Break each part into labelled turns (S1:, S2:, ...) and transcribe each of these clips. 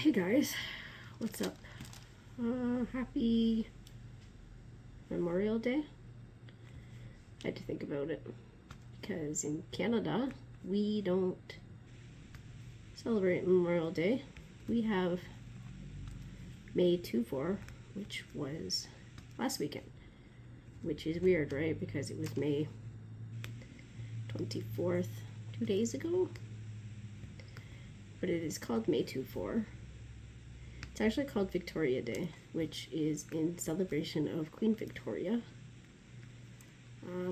S1: Hey guys, what's up? Happy Memorial Day. I had to think about it because in Canada we don't celebrate Memorial Day. We have May 24, which was last weekend, which is weird, right? Because it was May 24th, 2 days ago. But it is called May 24. It's actually called Victoria Day, which is in celebration of Queen Victoria.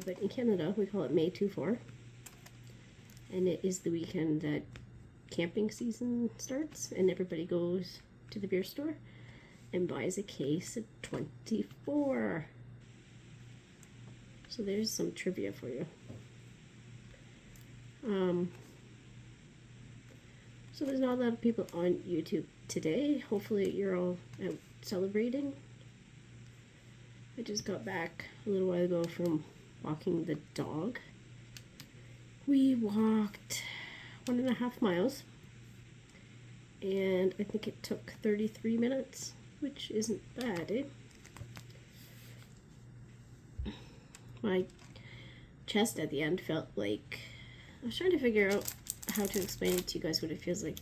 S1: But in Canada, we call it May 24. And it is the weekend that camping season starts, and everybody goes to the beer store and buys a case of 24. So there's some trivia for you. So there's not a lot of people on YouTube today. Hopefully you're all out celebrating. I just got back a little while ago from walking the dog. We walked 1.5 miles, and I think it took 33 minutes, which isn't bad, eh? My chest at the end felt like, I was trying to figure out how to explain it to you guys what it feels like.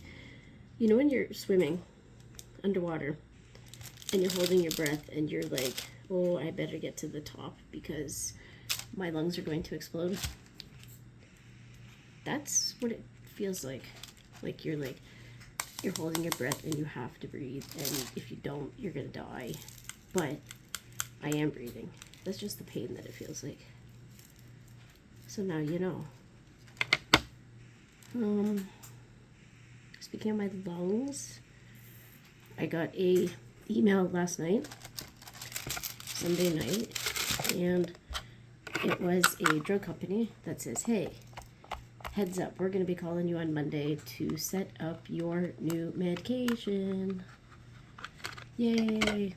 S1: You know when you're swimming underwater and you're holding your breath and you're like, oh, I better get to the top because my lungs are going to explode. That's what it feels like. Like you're holding your breath and you have to breathe, and if you don't, you're gonna die. But I am breathing. That's just the pain that it feels like. So now you know. Speaking of my lungs, I got a email last night, Sunday night, and it was a drug company that says, hey, heads up, we're going to be calling you on Monday to set up your new medication. Yay.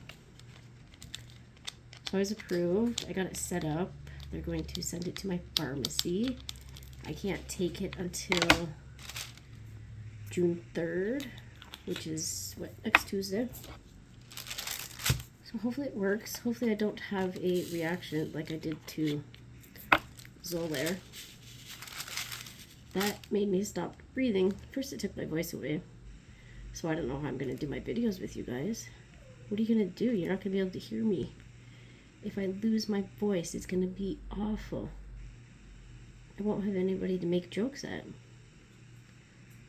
S1: So I was approved. I got it set up. They're going to send it to my pharmacy. I can't take it until June 3rd, which is, next Tuesday. So hopefully it works. Hopefully I don't have a reaction like I did to Xolair. That made me stop breathing. First it took my voice away. So I don't know how I'm going to do my videos with you guys. What are you going to do? You're not going to be able to hear me. If I lose my voice, it's going to be awful. I won't have anybody to make jokes at.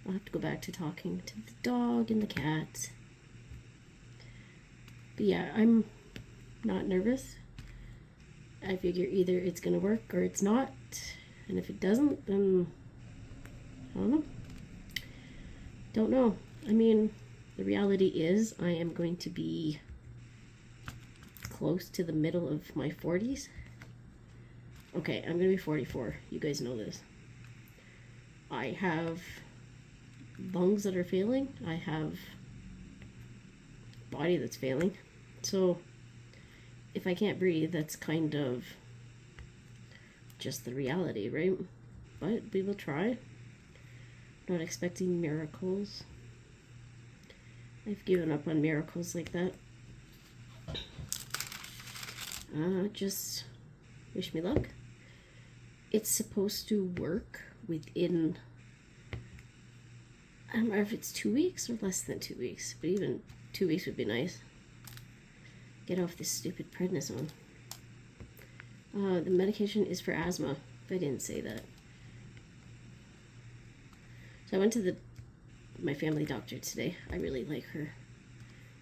S1: I'll have to go back to talking to the dog and the cats. But yeah, I'm not nervous. I figure either it's going to work or it's not. And if it doesn't, then I don't know. Don't know. I mean, the reality is I am going to be close to the middle of my 40s. Okay, I'm going to be 44. You guys know this. I have lungs that are failing. I have body that's failing. So if I can't breathe, that's kind of just the reality, right? But we will try. Not expecting miracles. I've given up on miracles like that. Just wish me luck. It's supposed to work within, I don't know if it's 2 weeks or less than 2 weeks, but even 2 weeks would be nice. Get off this stupid prednisone. The medication is for asthma, if I didn't say that. So I went to my family doctor today. I really like her.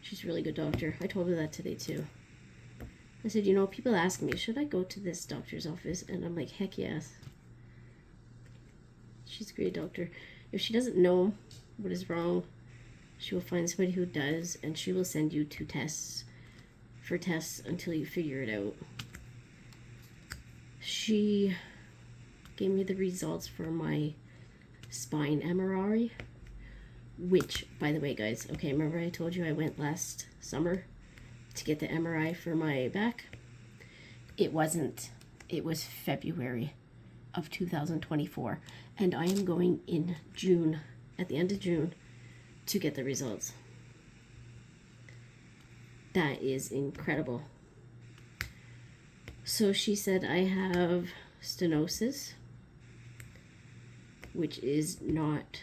S1: She's a really good doctor. I told her that today too. I said, you know, people ask me, should I go to this doctor's office? And I'm like, heck yes. She's a great doctor. If she doesn't know what is wrong, she will find somebody who does, and she will send you to tests until you figure it out. She gave me the results for my spine MRI, which, by the way, guys, okay, remember I told you I went last summer to get the MRI for my back? It wasn't. It was February of 2024, and I am going in June, at the end of June, to get the results. That is incredible. So she said I have stenosis, which is not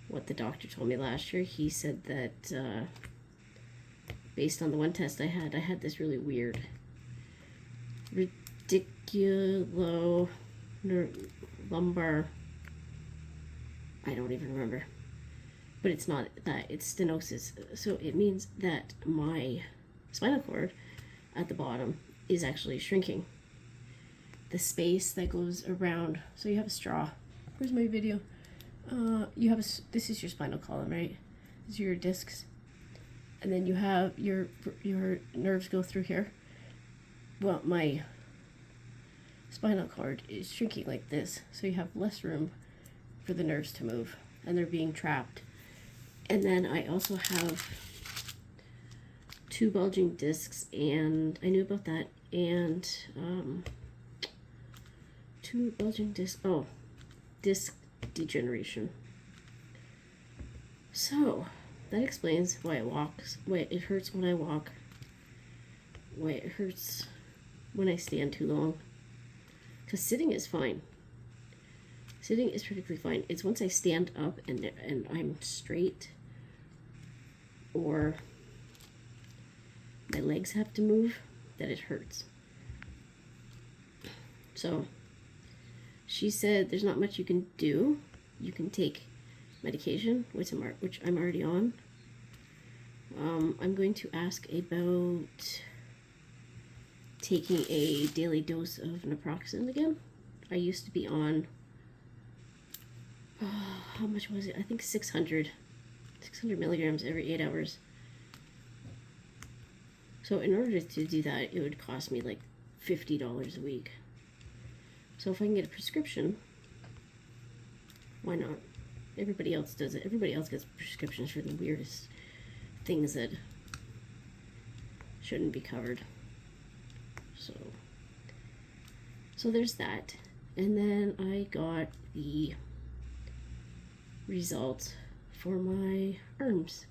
S1: what the doctor told me last year. He said that based on the one test I had this really weird radiculo lumbar, I don't even remember, but it's not that, it's stenosis. So it means that my spinal cord at the bottom is actually shrinking. The space that goes around, so you have a straw. Where's my video? You have this is your spinal column, right? These are your discs, and then you have your nerves go through here. Well, my spinal cord is shrinking like this, so you have less room for the nerves to move, and they're being trapped. And then I also have 2 bulging discs, and I knew about that, and 2 bulging discs. Oh, disc degeneration. So that explains why it hurts when I walk, why it hurts when I stand too long. Because sitting is fine. Sitting is perfectly fine. It's once I stand up and I'm straight, or my legs have to move, that it hurts. So she said there's not much you can do. You can take medication, which I'm already on. I'm going to ask about taking a daily dose of naproxen again. I used to be on, how much was it? I think 600 milligrams every 8 hours. So in order to do that, it would cost me like $50 a week. So if I can get a prescription, why not? Everybody else does it. Everybody else gets prescriptions for the weirdest things that shouldn't be covered. So there's that. And then I got the results for my arms.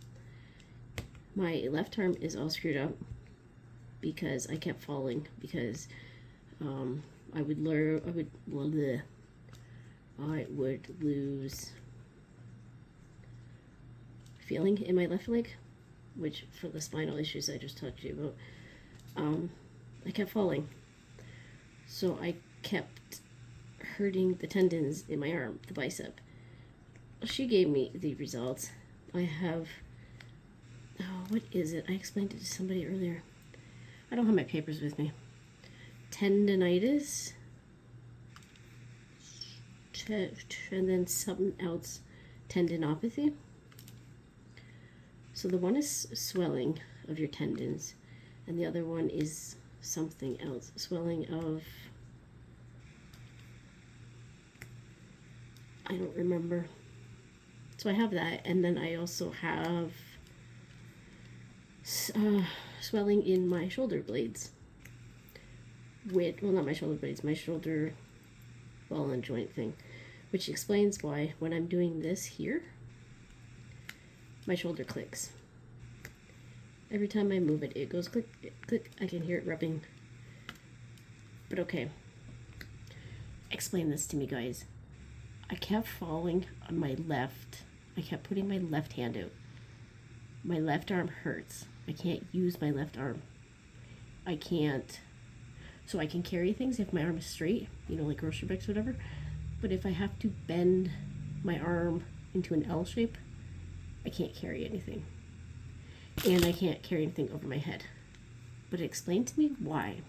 S1: My left arm is all screwed up because I kept falling, because I would lose feeling in my left leg, which for the spinal issues I just talked to you about, I kept falling. So I kept hurting the tendons in my arm, the bicep. She gave me the results. I have, what is it? I explained it to somebody earlier. I don't have my papers with me. Tendinitis, and then something else, tendinopathy. So the one is swelling of your tendons, and the other one is something else, swelling of, I don't remember. So I have that, and then I also have swelling in my shoulder blades. Well, not my shoulder blades, my shoulder ball and joint thing, which explains why when I'm doing this here, my shoulder clicks. Every time I move it, it goes click, click. I can hear it rubbing. But okay. Explain this to me, guys. I kept falling on my left. I kept putting my left hand out. My left arm hurts. I can't use my left arm. I can't. So I can carry things if my arm is straight, you know, like grocery bags or whatever. But if I have to bend my arm into an L shape, I can't carry anything. And I can't carry anything over my head. But explain to me why.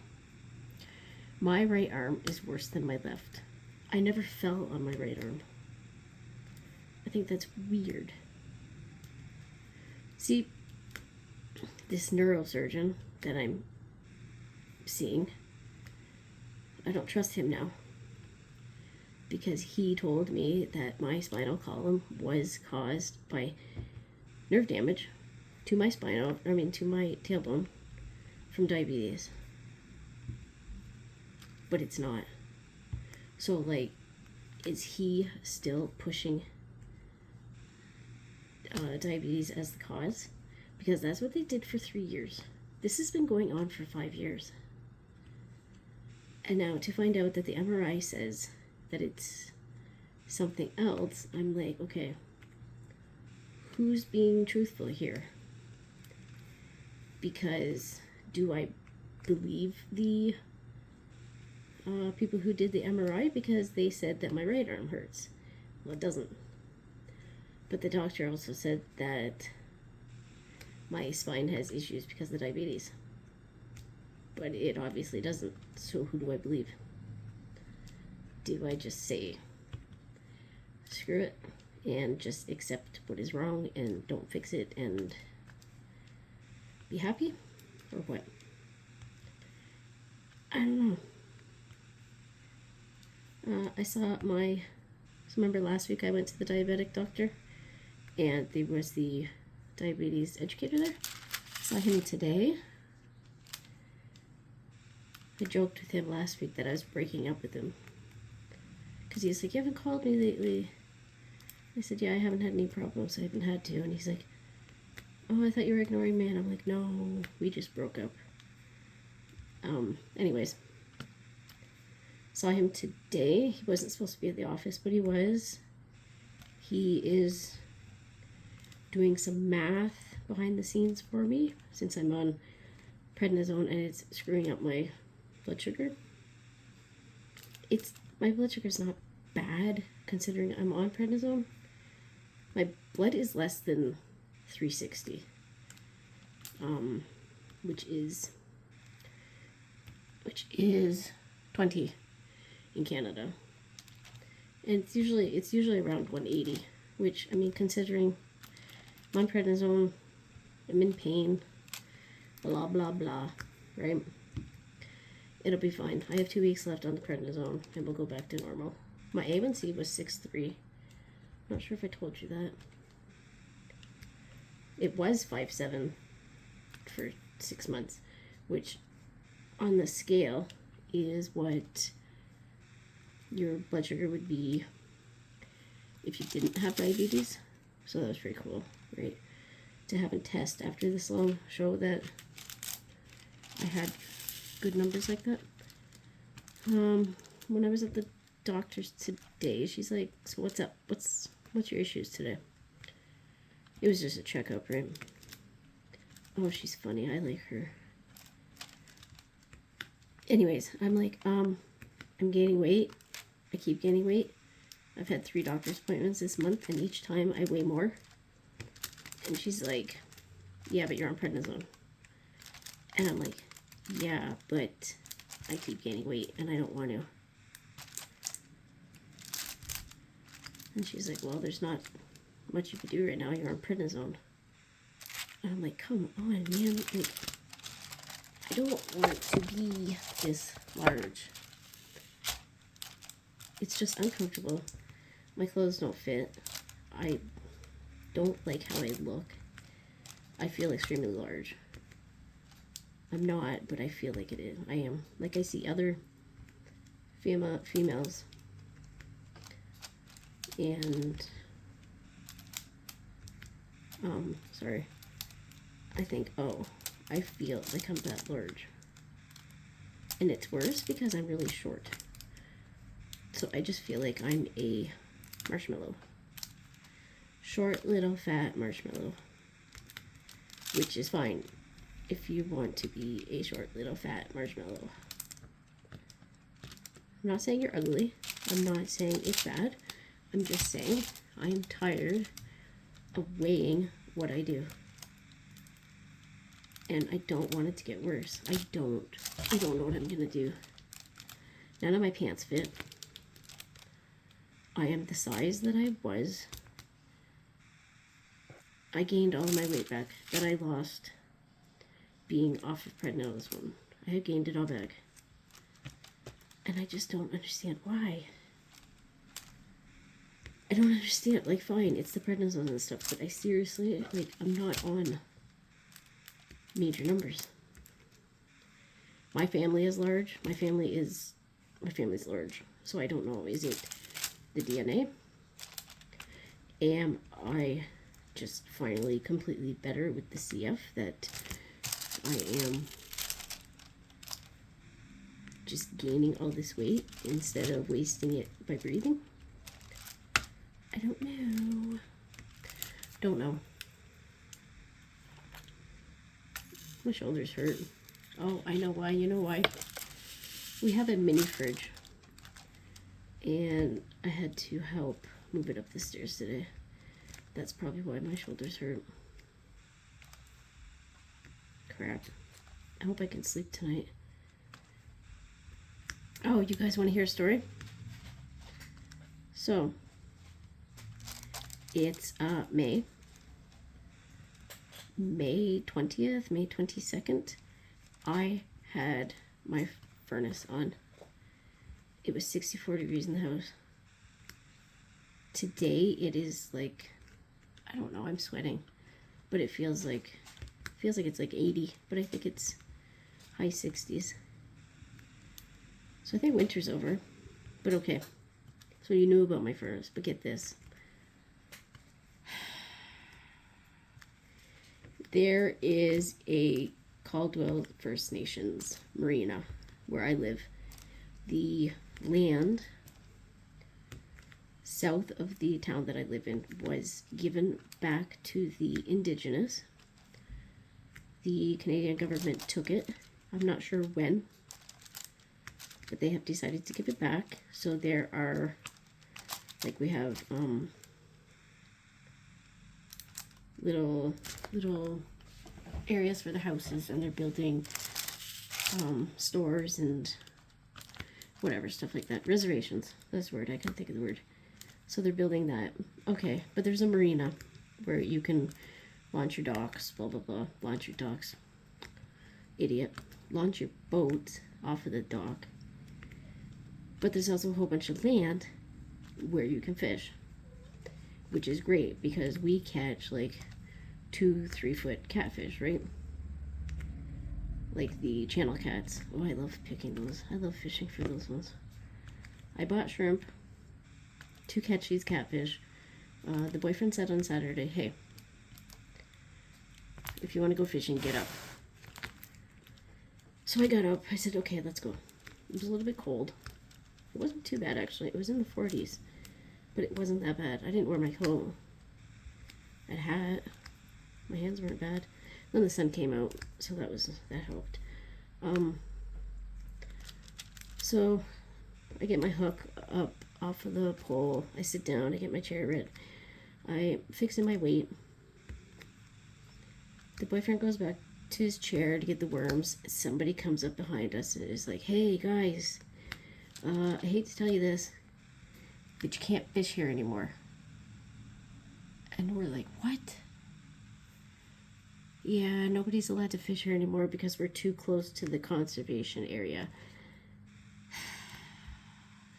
S1: My right arm is worse than my left. I never fell on my right arm. I think that's weird. See, this neurosurgeon that I'm seeing, I don't trust him now, because he told me that my spinal column was caused by nerve damage to my to my tailbone from diabetes. But it's not. So, like, is he still pushing diabetes as the cause? Because that's what they did for 3 years. This has been going on for 5 years. And now to find out that the MRI says that it's something else, I'm like, okay, who's being truthful here? Because do I believe the people who did the MRI because they said that my right arm hurts? Well, it doesn't. But the doctor also said that my spine has issues because of the diabetes. But it obviously doesn't. So who do I believe? Do I just say, screw it, and just accept what is wrong and don't fix it and be happy? Or what? I don't know. I saw my, so remember last week I went to the diabetic doctor and there was the diabetes educator there. Saw him today. I joked with him last week that I was breaking up with him because he's like, you haven't called me lately. I said, yeah, I haven't had any problems. I haven't had to. And he's like, oh, I thought you were ignoring me. And I'm like, no, we just broke up. Anyways, saw him today. He wasn't supposed to be at the office, but he was. He is doing some math behind the scenes for me since I'm on prednisone and it's screwing up my blood sugar. My blood sugar's not bad considering I'm on prednisone. My blood is less than 360, which is 20 in Canada, and it's usually around 180. Which, I mean, considering I'm on prednisone, I'm in pain, blah blah blah, right? It'll be fine. I have 2 weeks left on the prednisone, and we'll go back to normal. My A1C was 6.3. Not sure if I told you that. It was 5.7 for 6 months, which on the scale is what your blood sugar would be if you didn't have diabetes. So that was pretty cool, right? To have a test after this long show that I had good numbers like that. When I was at the doctor's today, she's like, so what's up? What's your issues today? It was just a checkup, right? Oh, she's funny. I like her. Anyways, I'm like, I'm gaining weight. I keep gaining weight. I've had 3 doctor's appointments this month, and each time I weigh more. And she's like, yeah, but you're on prednisone. And I'm like, yeah, but I keep gaining weight, and I don't want to. And she's like, well, there's not much you can do right now. You're on prednisone. And I'm like, come on, man. Like, I don't want to be this large. It's just uncomfortable. My clothes don't fit. I don't like how I look. I feel extremely large. I'm not, but I feel like it is. I am. Like, I see other females. And, sorry. I think, oh, I feel like I'm that large. And it's worse because I'm really short. So I just feel like I'm a marshmallow. Short, little, fat marshmallow. Which is fine if you want to be a short, little, fat marshmallow. I'm not saying you're ugly. I'm not saying it's bad. I'm just saying I am tired of weighing what I do. And I don't want it to get worse. I don't know what I'm gonna do. None of my pants fit. I am the size that I was. I gained all my weight back that I lost being off of prednisone. I have gained it all back. And I just don't understand why. I don't understand. Like, fine, it's the prednisone and stuff, but I seriously, like, I'm not on major numbers. My family is large. My family's large. So I don't know. Is it the DNA? Am I just finally completely better with the CF that I am just gaining all this weight instead of wasting it by breathing. I don't know. Don't know. My shoulders hurt. Oh, I know why. You know why? We have a mini fridge, and I had to help move it up the stairs today. That's probably why my shoulders hurt. Crap. I hope I can sleep tonight. Oh, you guys want to hear a story? So, it's May 20th, May 22nd. I had my furnace on. It was 64 degrees in the house. Today it is like, I don't know, I'm sweating, but it feels like it's like 80, but I think it's high 60s. So I think winter's over, but okay. So you knew about my furnace, but get this. There is a Caldwell First Nations marina where I live. The land south of the town that I live in was given back to the Indigenous. The Canadian government took it. I'm not sure when, but they have decided to give it back. So there are, like, we have little areas for the houses, and they're building stores and whatever, stuff like that. Reservations, that's the word. I can't think of the word. So they're building that. Okay, but there's a marina where you can launch your docks, blah blah blah, launch your docks. Idiot. Launch your boats off of the dock. But there's also a whole bunch of land where you can fish, which is great because we catch like 2-3 foot catfish, right? Like the channel cats. Oh, I love picking those. I love fishing for those ones. I bought shrimp to catch these catfish. The boyfriend said on Saturday, hey, if you want to go fishing, get up. So I got up. I said, okay, let's go. It was a little bit cold. It wasn't too bad, actually. It was in the 40s, but it wasn't that bad. I didn't wear my coat. I had a hat. My hands weren't bad. Then the sun came out, so that helped. So I get my hook up off of the pole. I sit down. I get my chair ready. I fix in my weight. The boyfriend goes back to his chair to get the worms. Somebody comes up behind us and is like, hey guys, I hate to tell you this, but you can't fish here anymore. And we're like, what? Yeah, nobody's allowed to fish here anymore because we're too close to the conservation area.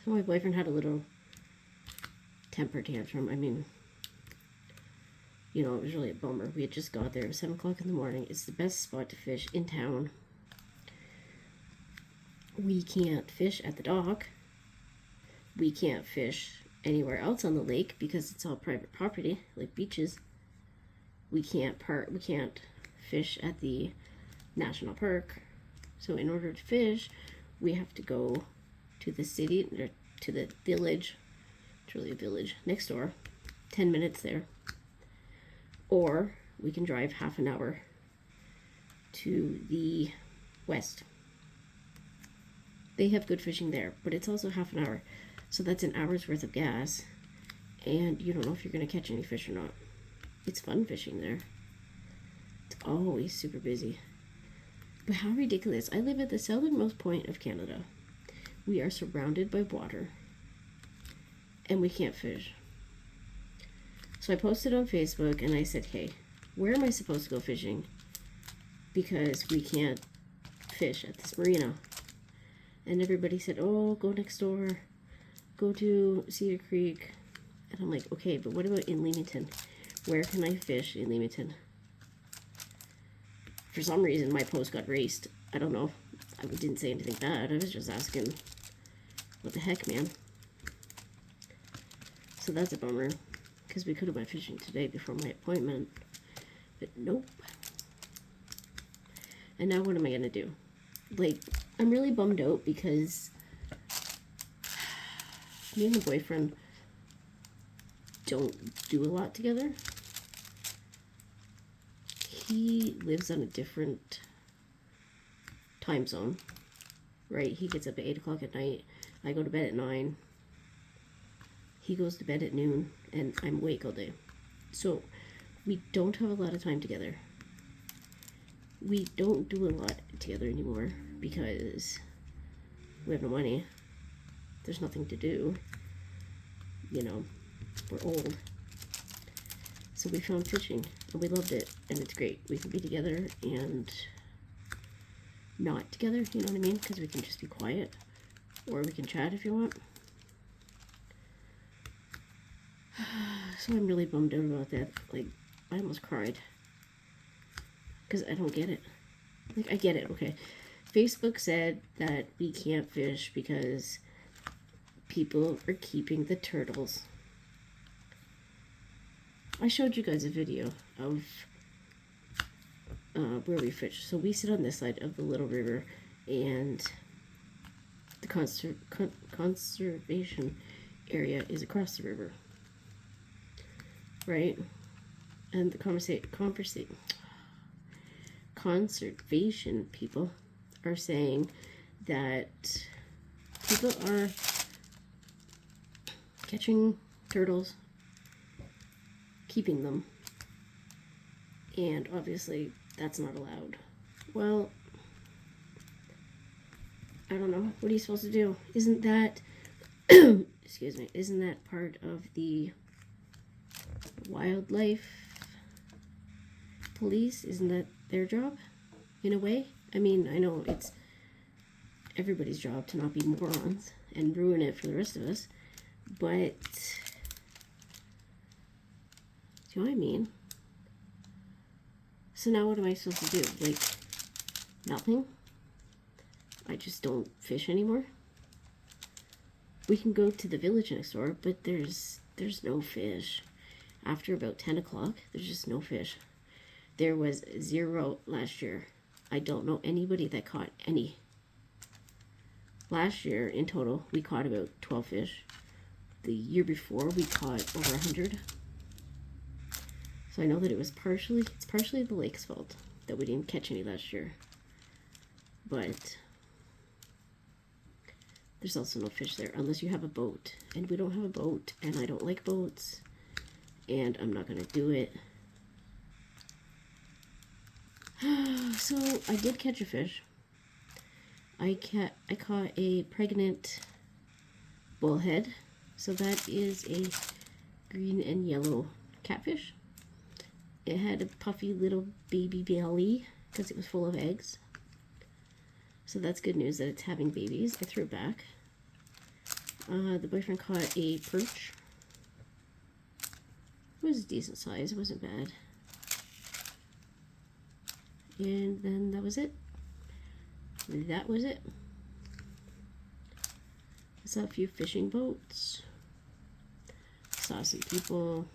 S1: So my boyfriend had a little temper tantrum. I mean, you know, it was really a bummer. We had just got there. It was 7 o'clock in the morning. It's the best spot to fish in town. We can't fish at the dock. We can't fish anywhere else on the lake because it's all private property, like beaches. We can't fish at the national park. So in order to fish, we have to go to the city, or to the village. It's really a village next door. 10 minutes there. Or we can drive half an hour to the west. They have good fishing there, but it's also half an hour. So that's an hour's worth of gas. And you don't know if you're going to catch any fish or not. It's fun fishing there. It's always super busy. But how ridiculous. I live at the southernmost point of Canada. We are surrounded by water. And we can't fish. So I posted on Facebook and I said, hey, where am I supposed to go fishing? Because we can't fish at this marina. And everybody said, oh, go next door. Go to Cedar Creek. And I'm like, okay, but what about in Leamington? Where can I fish in Leamington? For some reason, my post got erased. I don't know. I didn't say anything bad. I was just asking, what the heck, man? So that's a bummer. because we could have went fishing today before my appointment, but nope. And now what am I gonna do? Like, I'm really bummed out because me and the boyfriend don't do a lot together. He lives on a different time zone, right? He gets up at 8 o'clock at night. I go to bed at 9. He goes to bed at noon, and I'm awake all day. So we don't have a lot of time together. We don't do a lot together anymore because we have no money. There's nothing to do. You know, we're old. So we found fishing, and we loved it, and it's great. We can be together and not together, you know what I mean? Because we can just be quiet, or we can chat if you want. So I'm really bummed out about that. Like, I almost cried. Because I don't get it. Like, I get it, okay. Facebook said that we can't fish because people are keeping the turtles. I showed you guys a video of where we fish. So we sit on this side of the little river, and the conservation area is across the river, right? And the conservation people are saying that people are catching turtles, keeping them, and obviously that's not allowed. Well, I don't know. What are you supposed to do? Isn't that excuse me, isn't that part of the wildlife police? Isn't that their job in a way? I mean, I know it's everybody's job to not be morons and ruin it for the rest of us, but do you know what I mean? So now what am I supposed to do? Like, nothing? I just don't fish anymore? We can go to the village next door, but there's no fish. After about 10 o'clock, there's just no fish. There was 0 last year. I don't know anybody that caught any. Last year, in total, we caught about 12 fish. The year before, we caught over 100. So I know that it's partially the lake's fault that we didn't catch any last year. But there's also no fish there unless you have a boat. And we don't have a boat, and I don't like boats. And I'm not going to do it. So I did catch a fish. I caught a pregnant bullhead. So that is a green and yellow catfish. It had a puffy little baby belly because it was full of eggs. So that's good news that it's having babies. I threw it back. The boyfriend caught a perch. It was a decent size. It wasn't bad. And then that was it. That was it. I saw a few fishing boats. Saw some people.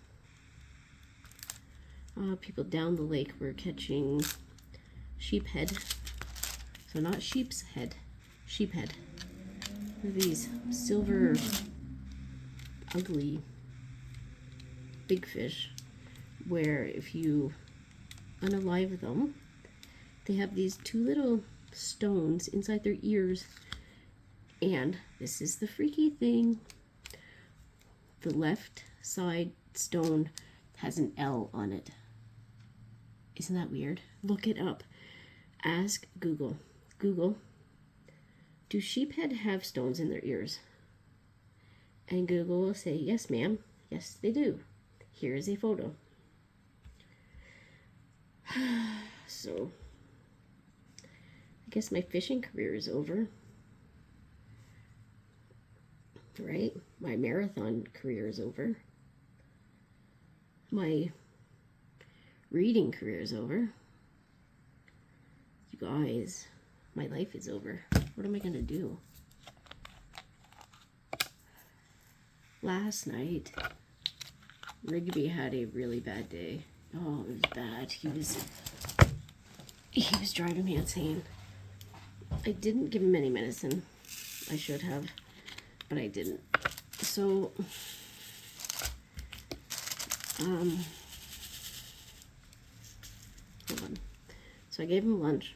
S1: People down the lake were catching sheephead. So not sheep's head, sheephead. These silver, ugly, big fish, where if you unalive them, they have these 2 little stones inside their ears. And this is the freaky thing. The left side stone has an L on it. Isn't that weird? Look it up. Ask Google. Google, do sheephead have stones in their ears? And Google will say, yes, ma'am. Yes, they do. Here is a photo. So, I guess my fishing career is over. Right? My marathon career is over. My reading career is over. You guys, my life is over. What am I going to do? Last night, Rigby had a really bad day. Oh, it was bad. He was driving me insane. I didn't give him any medicine. I should have, but I didn't. So, hold on. So I gave him lunch.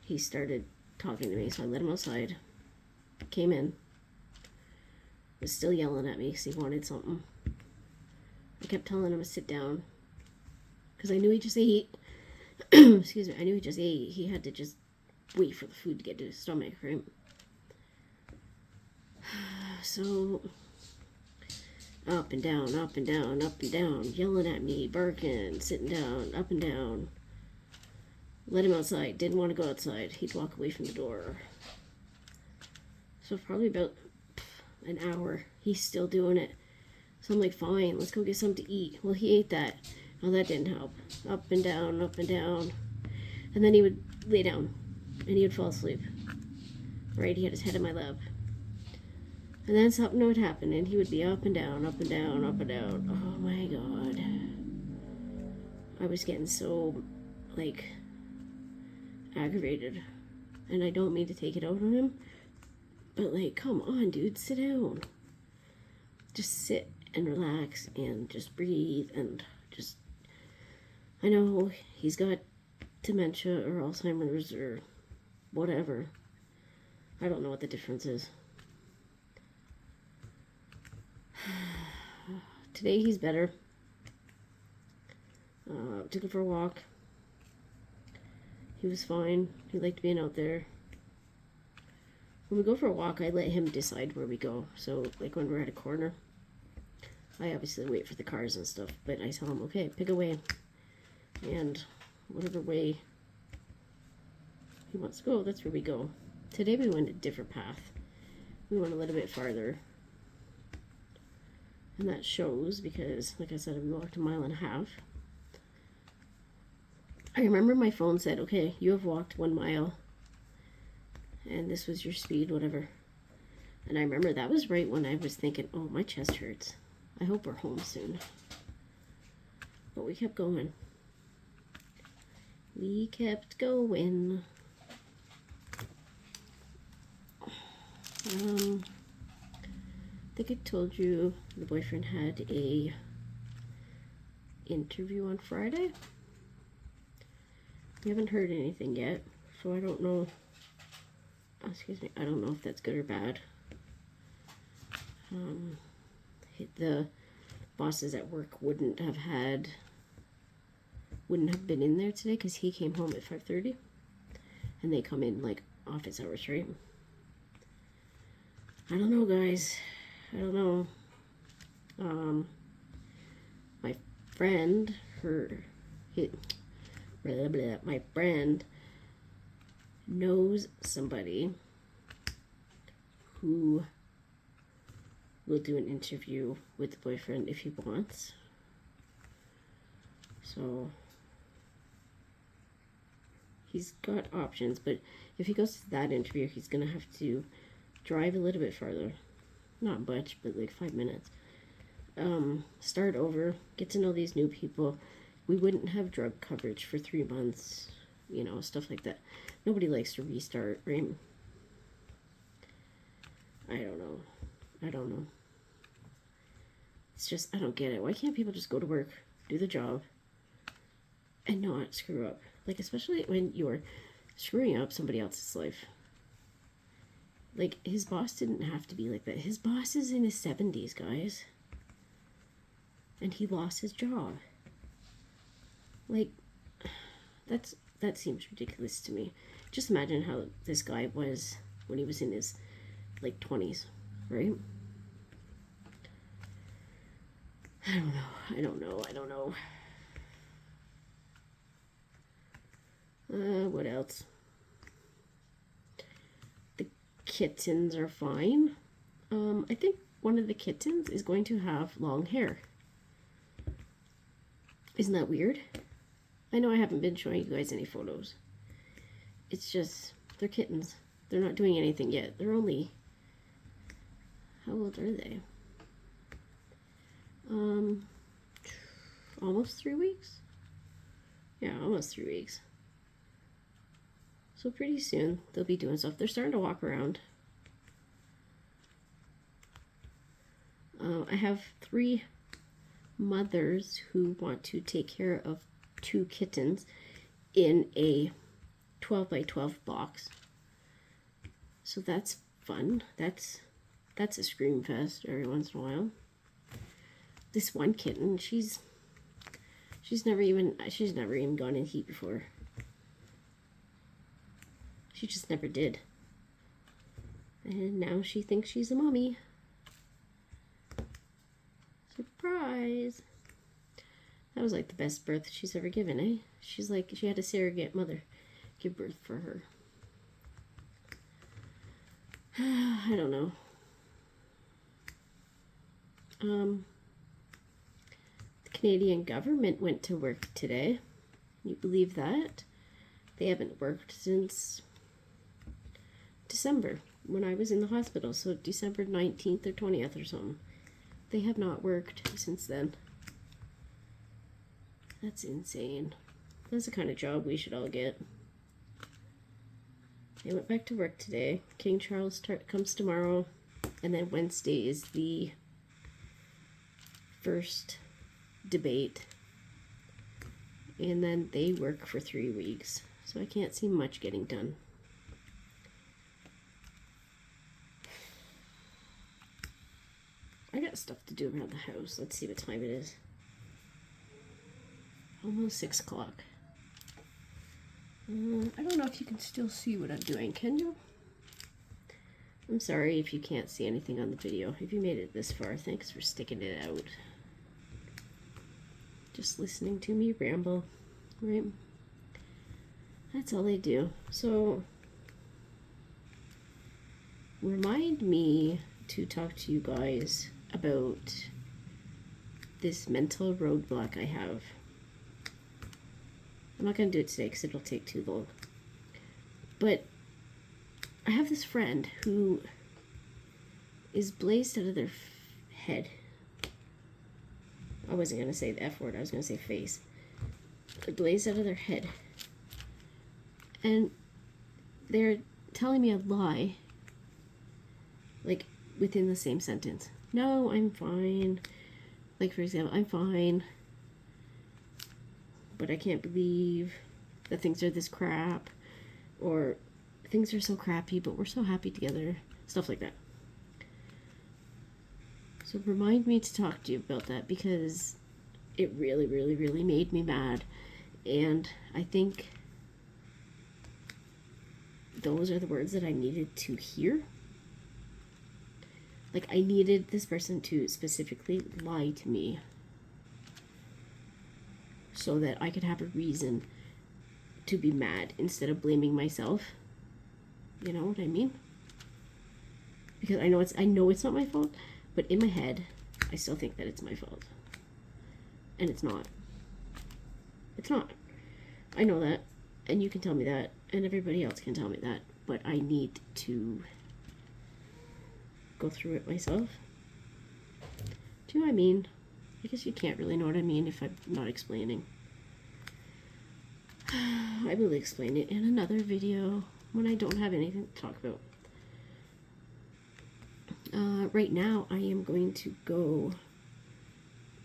S1: He started talking to me, so I let him outside. Came in. Was still yelling at me because he wanted something. I kept telling him to sit down because I knew he just ate. Excuse me. I knew he just ate. He had to just wait for the food to get to his stomach, right? So up and down, up and down, up and down, yelling at me, barking, sitting down, up and down. Let him outside. Didn't want to go outside. He'd walk away from the door. So probably about an hour. He's still doing it. So I'm like, fine, let's go get something to eat. Well, he ate that. Well, that didn't help. Up and down, up and down. And then he would lay down and he would fall asleep. Right? He had his head in my lap. And then something would happen and he would be up and down, up and down, up and down. Oh my God. I was getting so, like, aggravated. And I don't mean to take it out on him. But, like, come on, dude, sit down. Just sit and relax and just breathe and just... I know he's got dementia or Alzheimer's or whatever. I don't know what the difference is. Today he's better. Took him for a walk. He was fine. He liked being out there. When we go for a walk, I let him decide where we go. So, like when we're at a corner, I obviously wait for the cars and stuff, but I tell him, okay, pick a way. And whatever way he wants to go, that's where we go. Today we went a different path. We went a little bit farther. And that shows because, like I said, we walked 1.5 miles. I remember my phone said, okay, you have walked 1 mile. And this was your speed, whatever. And I remember that was right when I was thinking, oh, my chest hurts. I hope we're home soon. But we kept going. We kept going. I think I told you the boyfriend had a interview on Friday. We haven't heard anything yet, so I don't know. Excuse me, I don't know if that's good or bad. The bosses at work wouldn't have been in there today because he came home at 5:30 and they come in like office hours, right? I don't know, guys. I don't know. My friend, my friend knows somebody who will do an interview with the boyfriend if he wants. So he's got options, but if he goes to that interview, he's gonna have to drive a little bit farther. Not much, but like 5 minutes. Start over, get to know these new people. We wouldn't have drug coverage for 3 months, you know, stuff like that. Nobody likes to restart, right? I don't know. It's just, I don't get it. Why can't people just go to work, do the job, and not screw up? Like, especially when you're screwing up somebody else's life. Like, his boss didn't have to be like that. His boss is in his 70s, guys. And he lost his job. Like, that seems ridiculous to me. Just imagine how this guy was when he was in his, like, 20s, right? I don't know. What else? The kittens are fine. I think one of the kittens is going to have long hair. Isn't that weird? I know I haven't been showing you guys any photos. It's just, they're kittens. They're not doing anything yet. They're only, how old are they? Um, almost 3 weeks. Yeah, almost 3 weeks. So pretty soon they'll be doing stuff. They're starting to walk around. I have 3 mothers who want to take care of 2 kittens in a 12 by 12 box. So that's fun. That's a scream fest every once in a while. This one kitten, she's never even gone in heat before. She just never did. And now she thinks she's a mommy. Surprise! That was like the best birth she's ever given, eh? She's like, she had a surrogate mother give birth for her. I don't know. The Canadian government went to work today. You believe that? They haven't worked since December, when I was in the hospital, so December 19th or 20th or something. They have not worked since then. That's insane. That's the kind of job we should all get. They went back to work today. King Charles comes tomorrow, and then Wednesday is the first debate. And then they work for 3 weeks, so I can't see much getting done. I got stuff to do around the house. Let's see what time it is. Almost 6 o'clock. I don't know if you can still see what I'm doing, can you? I'm sorry if you can't see anything on the video. If you made it this far, thanks for sticking it out. Just listening to me ramble, right? That's all I do. So, remind me to talk to you guys about this mental roadblock I have. I'm not going to do it today because it'll take too long. But I have this friend who is blazed out of their head. I wasn't going to say the F word, I was going to say face. They're blazed out of their head. And they're telling me a lie, like within the same sentence. No, I'm fine. Like, for example, I'm fine, but I can't believe that things are this crap, or things are so crappy, but we're so happy together. Stuff like that. So remind me to talk to you about that, because it really, really, really made me mad. And I think those are the words that I needed to hear. Like, I needed this person to specifically lie to me so that I could have a reason to be mad instead of blaming myself. You know what I mean? Because I know it's not my fault, but in my head, I still think that it's my fault. And it's not. It's not. I know that, and you can tell me that, and everybody else can tell me that, but I need to go through it myself. Do you know what I mean? I guess you can't really know what I mean if I'm not explaining. I will explain it in another video when I don't have anything to talk about. Right now, I am going to go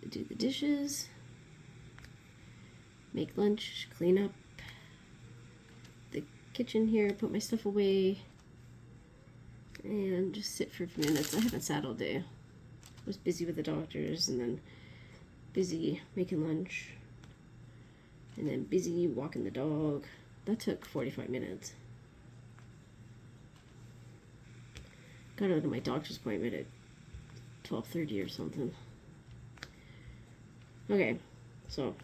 S1: do the dishes, make lunch, clean up the kitchen here, put my stuff away, and just sit for a few minutes. I haven't sat all day. I was busy with the doctors, and then busy making lunch, and then busy walking the dog. That took 45 minutes. Got out of my doctor's appointment at 12:30 or something. Okay, so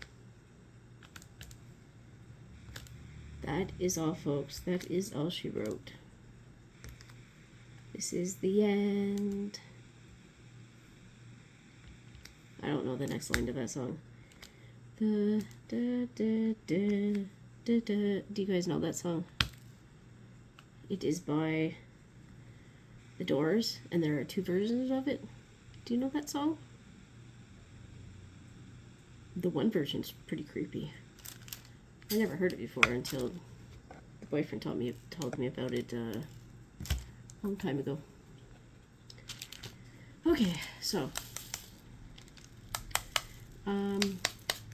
S1: that is all, folks. That is all she wrote. This is the end. I don't know the next line to that song. Da, da, da, da, da, da. Do you guys know that song? It is by The Doors, and there are 2 versions of it. Do you know that song? The one version's pretty creepy. I never heard it before until the boyfriend told me about it a long time ago. Okay, so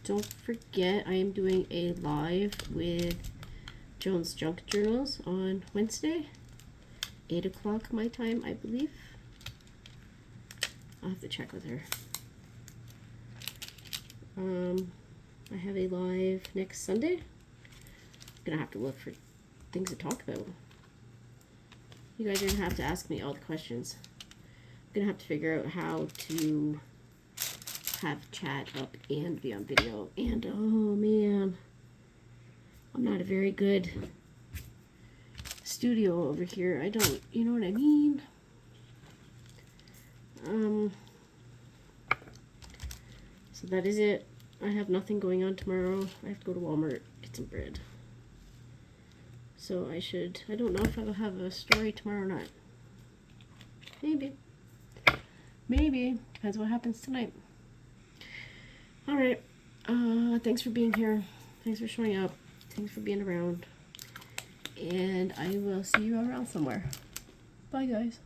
S1: don't forget I am doing a live with Joan's Junk Journals on Wednesday, 8 o'clock my time, I believe. I'll have to check with her. I have a live next Sunday. I'm gonna have to look for things to talk about. You guys are gonna have to ask me all the questions. I'm gonna have to figure out how to have chat up and be on video. And oh man, I'm not a very good studio over here. I don't, you know what I mean? So that is it. I have nothing going on tomorrow. I have to go to Walmart, get some bread. So I don't know if I will have a story tomorrow or not. Maybe. Maybe. Depends what happens tonight. Alright. Thanks for being here. Thanks for showing up. Thanks for being around. And I will see you around somewhere. Bye, guys.